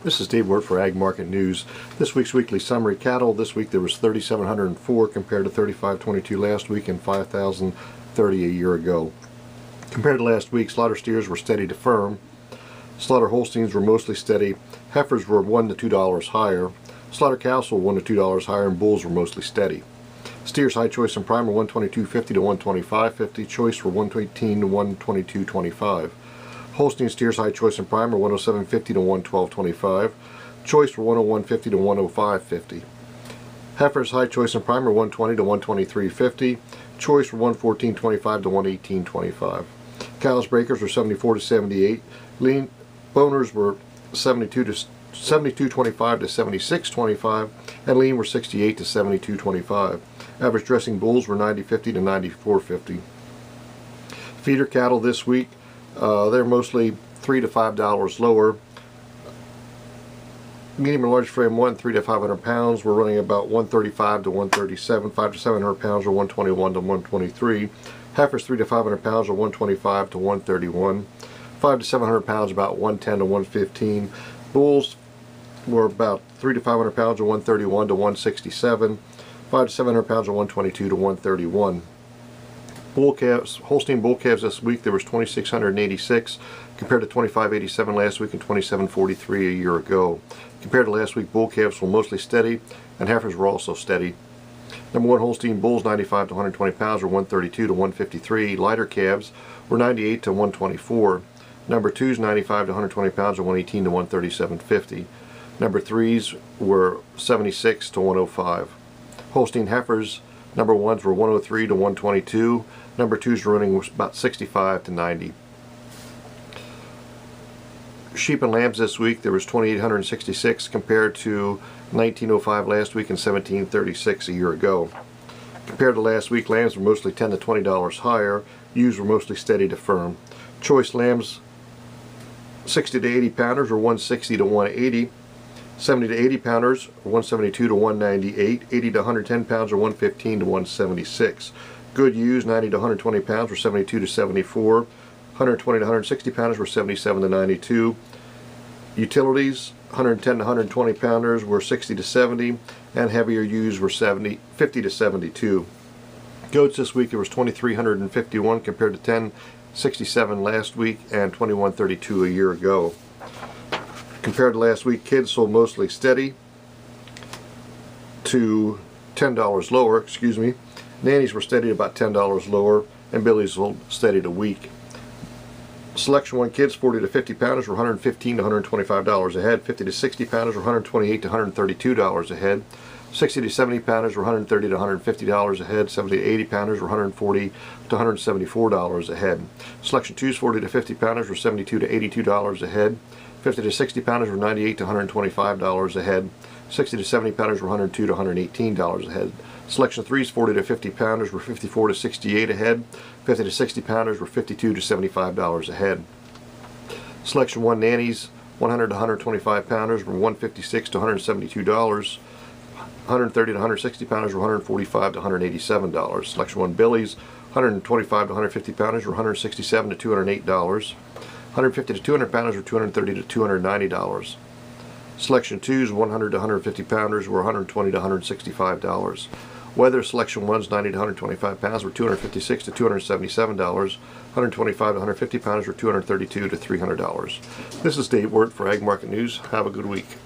This is Dave Wirt for Ag Market News. This week's weekly summary: cattle. This week there was 3,704 compared to 3,522 last week and 5,030 a year ago. Compared to last week, slaughter steers were steady to firm. Slaughter Holsteins were mostly steady. Heifers were $1 to $2 higher. Slaughter cows were $1 to $2 higher, and bulls were mostly steady. Steers high choice and prime were $122.50 to $125.50. Choice were $118 to $122.25. Holstein steers high choice and prime were $107.50 to $112.25. Choice were $101.50 to $105.50. Heifers high choice and prime were $120 to $123.50. Choice were $114.25 to $118.25. Cows breakers were $74 to $78. Lean boners were $72.25 to $76.25, and lean were $68 to $72.25. Average dressing bulls were $90.50 to $94.50. Feeder cattle this week, they're mostly $3 to $5 lower. Medium and large frame 1, 3 to 500 pounds, we're running about 135 to 137. 5 to 700 pounds are 121 to 123. Heifers 3 to 500 pounds are 125 to 131. 5 to 700 pounds about 110 to 115. Bulls were about 3 to 500 pounds or 131 to 167. 5 to 700 pounds or 122 to 131. Bull calves, Holstein bull calves this week, there was 2,686 compared to 2,587 last week and 2,743 a year ago. Compared to last week, bull calves were mostly steady, and heifers were also steady. Number 1 Holstein bulls 95 to 120 pounds or 132 to 153. Lighter calves were 98 to 124. Number 2s 95 to 120 pounds or 118 to 137.50. Number 3s were 76 to 105. Holstein heifers, number 1s were 103 to 122. Number 2s running was about 65 to 90. Sheep and lambs this week, there was 2,866 compared to 1,905 last week and 1,736 a year ago. Compared to last week, lambs were mostly $10 to $20 higher. Ewes were mostly steady to firm. Choice lambs 60 to 80 pounders were 160 to 180. 70 to 80 pounders were 172 to 198. 80 to 110 pounds were 115 to 176. Good ewes 90 to 120 pounds were 72 to 74. 120 to 160 pounders were 77 to 92. Utilities 110 to 120 pounders were 60 to 70, and heavier ewes were 50 to 72. Goats this week, there was 2,351 compared to 1,067 last week and 2,132 a year ago. Compared to last week, kids sold mostly steady to $10 lower, Nannies were steady to about $10 lower, and billies sold steady to weak. Selection 1 kids 40 to 50 pounders were $115 to $125 a head. 50 to 60 pounders were $128 to $132 a head. 60 to 70 pounders were $130 to $150 a head. 70 to 80 pounders were $140 to $174 a head. Selection 2's 40 to 50 pounders were $72 to $82 a head. 50 to 60 pounders were $98 to $125 a head. 60 to 70 pounders were $102 to $118 a head. Selection 3's 40 to 50 pounders were $54 to $68 a head. 50 to 60 pounders were $52 to $75 a head. Selection 1 nannies 100 to 125 pounders were $156 to $172. 130 to 160 pounders were $145 to $187. Selection 1 billies 125 to 150 pounders were $167 to $208. 150 to 200 pounders were $230 to $290. Selection 2's 100 to 150 pounders were $120 to $165. Weather Selection 1's 90 to 125 pounds were $256 to $277. 125 to 150 pounders were $232 to $300. This is Dave Wirt for Ag Market News. Have a good week.